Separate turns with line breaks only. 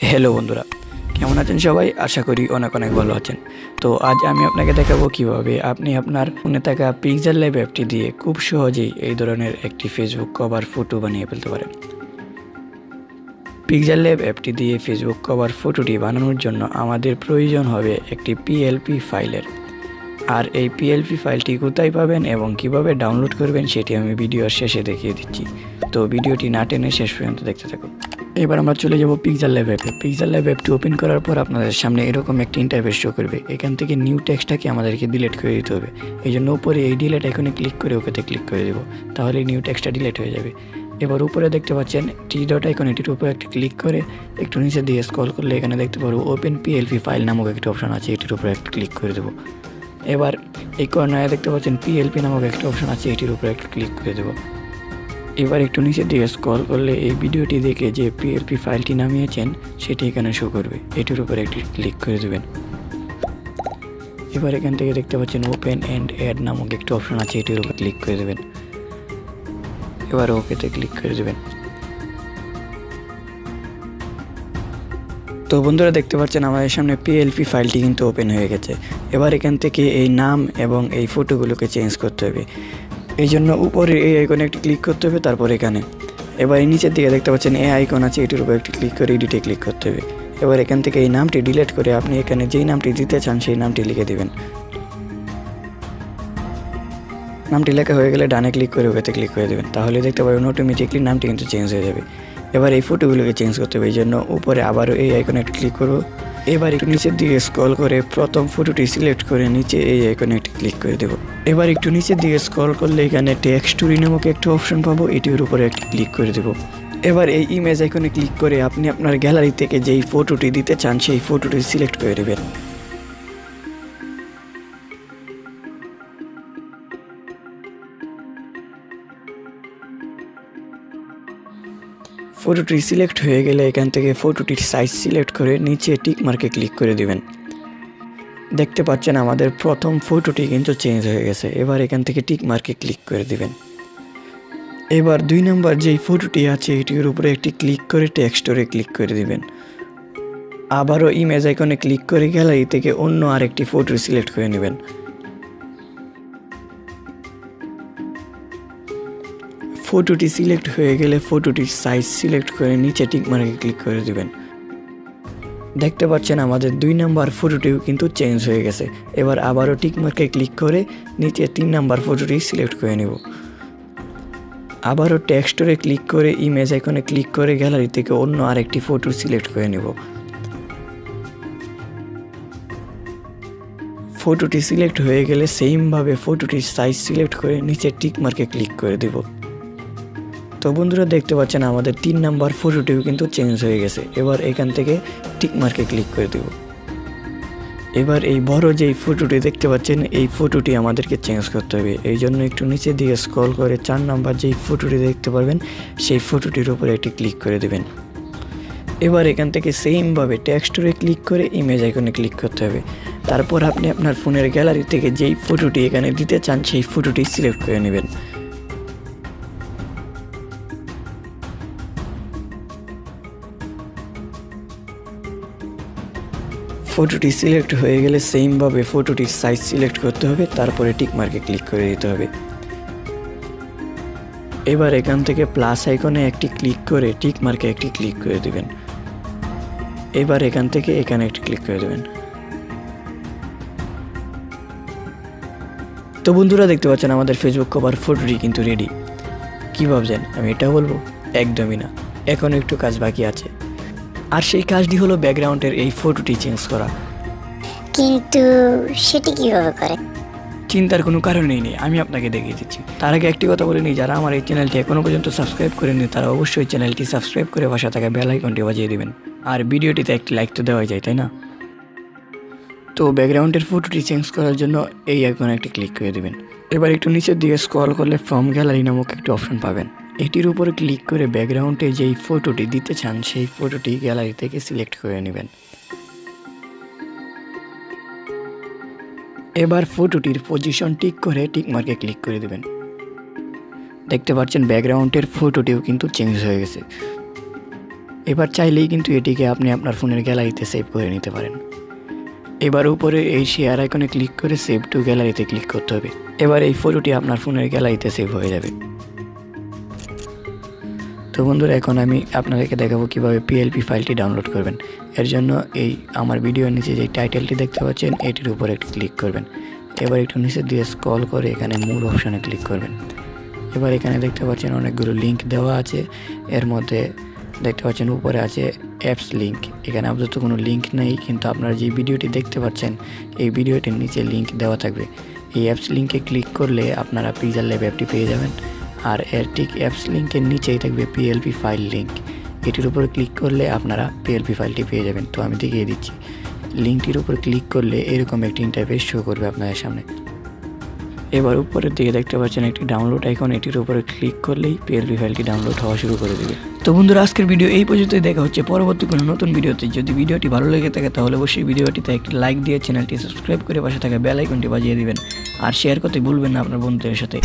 Hello বন্ধুরা, কেমন আছেন সবাই? আশা করি অনেক অনেক ভালো আছেন। তো আজ আমি আপনাকে দেখাবো কিভাবে আপনি আপনার ফোনে থাকা পিক্সেলল্যাব অ্যাপটি দিয়ে খুব সহজেই এই ধরনের একটি ফেসবুক কভার ফটো বানিয়ে ফেলতে পারেন। পিক্সেলল্যাব অ্যাপটি দিয়ে ফেসবুক কভার ফটোটি বানানোর জন্য আমাদের প্রয়োজন হবে একটি পিএলপি ফাইলের। আর এই পিএলপি ফাইলটি কোথায় পাবেন এবং কিভাবে ডাউনলোড করবেন সেটি আমি ভিডিওর শেষে দেখিয়ে দিচ্ছি। তো ভিডিওটি না টেনে শেষ পর্যন্ত দেখতে থাকুন। এবার আমরা চলে যাব পিক্সেলল্যাব অ্যাপে। পিক্সেলল্যাব অ্যাপটি ওপেন করার পর আপনাদের সামনে এরকম একটি ইন্টারফেস শো করবে। এখান থেকে নিউ টেক্সটটাকে আমাদেরকে ডিলিট করে দিতে হবে। এই জন্য উপরে এই ডিলিট আইকনে ক্লিক করে ওকেতে ক্লিক করে দেব, তাহলে নিউ টেক্সটটা ডিলিট হয়ে যাবে। এবার উপরে দেখতে পাচ্ছেন টি ডট আইকন, এটির উপরে একটা ক্লিক করে একটু নিচে দিয়ে স্ক্রল করলে এখানে দেখতে পারবো ওপেন পিএলপি ফাইল নামক একটা অপশন আছে, এটির উপরে একটা ক্লিক করে দেবো। এবার এই কর্নারে দেখতে পাচ্ছেন পিএলপি নামক একটা অপশন আছে, এটির উপরে একটা ক্লিক করে দেবো। এবার একটু নিচে দিয়ে স্ক্রল করলে এই ভিডিওটি দেখে যে পিএলপি ফাইলটি নামিয়েছেন সেটি এখানে শো করবে, এটির উপরে একটি ক্লিক করে দেবেন। এবার এখান থেকে দেখতে পাচ্ছেন ওপেন অ্যান্ড অ্যাড নামক একটা অপশন আছে, এটির উপরে ক্লিক করে দেবেন। এবার ওকেতে ক্লিক করে দেবেন। তো বন্ধুরা দেখতে পাচ্ছেন আমাদের সামনে পিএলপি ফাইলটি কিন্তু ওপেন হয়ে গেছে। এবার এখান থেকে এই নাম এবং এই ফটোগুলোকে চেঞ্জ করতে হবে। এই জন্য উপরে এই আইকনে একটি ক্লিক করতে হবে, তারপর এখানে এবার এই নিচের দিকে দেখতে পাচ্ছেন এই আইকন আছে, এটির উপর একটি ক্লিক করে এডিটে ক্লিক করতে হবে। এবার এখান থেকে এই নামটি ডিলিট করে আপনি এখানে যেই নামটি দিতে চান সেই নামটি লিখে দেবেন। নামটি লেখা হয়ে গেলে ডানে ক্লিক করে ওকেতে ক্লিক করে দেবেন, তাহলে দেখতে পাবেন অটোমেটিকলি নামটি কিন্তু চেঞ্জ হয়ে যাবে। এবার এই ফটোগুলোকে চেঞ্জ করতে হবে, এই জন্য উপরে আবারও এই আইকনে একটা ক্লিক করব। এবার একটু নিচের দিকে স্ক্রল করে প্রথম ফটোটি সিলেক্ট করে নিচে এই আইকনে একটি ক্লিক করে দেব। এবার একটু নিচের দিকে স্ক্রল করলে এখানে টেক্সটুরি নামক একটা অপশন পাবো, এটির উপরে একটি ক্লিক করে দেব। এবার এই ইমেজ আইকনে ক্লিক করে আপনি আপনার গ্যালারি থেকে যেই ফটোটি দিতে চান সেই ফটোটি সিলেক্ট করে দেবেন। ফটোটি সিলেক্ট হয়ে গেলে এখান থেকে ফটোটির সাইজ সিলেক্ট করে নিচে টিক মার্কে ক্লিক করে দিবেন। দেখতে পাচ্ছেন আমাদের প্রথম ফটোটি কিন্তু চেঞ্জ হয়ে গেছে। এবার এখান থেকে টিক মার্কে ক্লিক করে দিবেন। এবার 2 নম্বর যেই ফটোটি আছে এটির উপরে একটি ক্লিক করে টেক্সটরে ক্লিক করে দিবেন। আবারও ইমেজ আইকনে ক্লিক করে গ্যালারি থেকে অন্য আরেকটি ফটো সিলেক্ট করে নেবেন। ফটোটি সিলেক্ট হয়ে গেলে ফটোটির সাইজ সিলেক্ট করে নিচে টিক মার্কে ক্লিক করে দিবেন। দেখতে পাচ্ছেন আমাদের 2 নম্বর ফটোটিও কিন্তু চেঞ্জ হয়ে গেছে। এবার আবারও টিক মার্কে ক্লিক করে নিচে 3 নম্বর ফটোটি সিলেক্ট করে নেব। আবারও টেক্সটরে ক্লিক করে ইমেজ আইকনে ক্লিক করে গ্যালারি থেকে অন্য আরেকটি ফটো সিলেক্ট করে নেব। ফটোটি সিলেক্ট হয়ে গেলে সেমভাবে ফটোটির সাইজ সিলেক্ট করে নিচে টিক মার্কে ক্লিক করে দেব। তো বন্ধুরা দেখতে পাচ্ছেন আমাদের 3 নম্বর ফটোটিও কিন্তু চেঞ্জ হয়ে গেছে। এবার এখান থেকে টিক মার্কে ক্লিক করে দেব। এবার এই বড় যেই ফটোটি দেখতে পাচ্ছেন এই ফটোটি আমাদেরকে চেঞ্জ করতে হবে, এই জন্য একটু নিচে দিকে স্ক্রল করে 4 নম্বর যেই ফটোটি দেখতে পারবেন সেই ফটোটির উপরে একটি ক্লিক করে দেবেন। এবার এখান থেকে সেমভাবে টেক্সটরে ক্লিক করে ইমেজ আইকনে ক্লিক করতে হবে। তারপর আপনি আপনার ফোনের গ্যালারি থেকে যেই ফটোটি এখানে দিতে চান সেই ফটোটি সিলেক্ট করে নেবেন। ফটোটি সিলেক্ট হয়ে গেলে সেমভাবে ফটোটির সাইজ সিলেক্ট করতে হবে, তারপরে টিক মার্কে ক্লিক করে দিতে হবে। এবার এখান থেকে প্লাস আইকনে একটি ক্লিক করে টিক মার্কে একটি ক্লিক করে দিবেন। এবার এখান থেকে এখানে একটি ক্লিক করে দেবেন। তো বন্ধুরা দেখতে পাচ্ছেন আমাদের ফেসবুক কভার ফটোটি কিন্তু রেডি। কী ভাবছেন আমি এটা বলবো? একদমই না, এখন একটু কাজ বাকি আছে। আর সেই কাজটি হলো ব্যাকগ্রাউন্ডের এই ফটোটি চেঞ্জ করা।
কিন্তু সেটি কিভাবে করে?
চিন্তার কোনো কারণেই নেই, আমি আপনাকে দেখিয়ে দিচ্ছি। তার আগে একটি কথা বলে নিই, যারা আমার এই চ্যানেলটি এখনও পর্যন্ত সাবস্ক্রাইব করেনি তারা অবশ্যই চ্যানেলটি সাবস্ক্রাইব করে পাশে থাকা বেল আইকনটি বাজিয়ে দেবেন। আর ভিডিওটিতে একটি লাইক তো দেওয়াই যায়, তাই না? তো ব্যাকগ্রাউন্ডের ফটোটি চেঞ্জ করার জন্য এই আইকনে একটি ক্লিক করে দেবেন। এবার একটু নিচের দিকে স্ক্রল করলে ফ্রম গ্যালারি নামক একটি অপশন পাবেন, এটির উপরে ক্লিক করে ব্যাকগ্রাউন্ডে যেই ফটোটি দিতে চান সেই ফটোটি গ্যালারি থেকে সিলেক্ট করে নেবেন। এবার ফটোটির পজিশন টিক করে টিক মার্কে ক্লিক করে দেবেন। দেখতে পাচ্ছেন ব্যাকগ্রাউন্ডের ফটোটিও কিন্তু চেঞ্জ হয়ে গেছে। এবার চাইলেই কিন্তু এটিকে আপনি আপনার ফোনের গ্যালারিতে সেভ করে নিতে পারেন। এবার উপরে এই শেয়ার আইকনে ক্লিক করে সেভ টু গ্যালারিতে ক্লিক করতে হবে। এবার এই ফটোটি আপনার ফোনের গ্যালারিতে সেভ হয়ে যাবে। তো বন্ধুরা, এখন আমি আপনাদেরকে দেখাবো কীভাবে পিএলপি ফাইলটি ডাউনলোড করবেন। এর জন্য এই আমার ভিডিওর নিচে যে টাইটেলটি দেখতে পাচ্ছেন এটির উপরে একটু ক্লিক করবেন। এবার একটু নিচে দিয়ে স্ক্রল করে এখানে মোর অপশানে ক্লিক করবেন। এবার এখানে দেখতে পাচ্ছেন অনেকগুলো লিঙ্ক দেওয়া আছে। এর মধ্যে দেখতে পাচ্ছেন উপরে আছে অ্যাপস লিঙ্ক। এখানে আপাতত কোনো লিঙ্ক নেই, কিন্তু আপনারা যে ভিডিওটি দেখতে পাচ্ছেন এই ভিডিওটির নিচে লিঙ্ক দেওয়া থাকবে। এই অ্যাপস লিঙ্কে ক্লিক করলে আপনারা pixellab অ্যাপটি পেয়ে যাবেন। আর এর ঠিক অ্যাপস লিঙ্কের নিচেই থাকবে পিএলপি ফাইল লিঙ্ক। এটির উপরে ক্লিক করলে আপনারা পিএলপি ফাইলটি পেয়ে যাবেন। তো আমি দেখিয়ে দিচ্ছি। লিঙ্কটির উপর ক্লিক করলে এরকম একটি ইন্টারফেস শো করবে আপনাদের সামনে। এবার উপরের দিকে দেখতে পাচ্ছেন একটি ডাউনলোড আইকন, এটির উপরে ক্লিক করলেই পিএলপি ফাইলটি ডাউনলোড হওয়া শুরু করে দেবে। তো বন্ধুরা, আজকের ভিডিও এই পর্যন্তই। দেখা হচ্ছে পরবর্তী কোনো নতুন ভিডিওতে। যদি ভিডিওটি ভালো লেগে থাকে তাহলে অবশ্যই ভিডিওটিতে একটি লাইক দিয়ে চ্যানেলটি সাবস্ক্রাইব করে পাশে থাকা বেল আইকনটি বাজিয়ে দিবেন। আর শেয়ার করতে ভুলবেন না আপনার বন্ধুদের সাথে।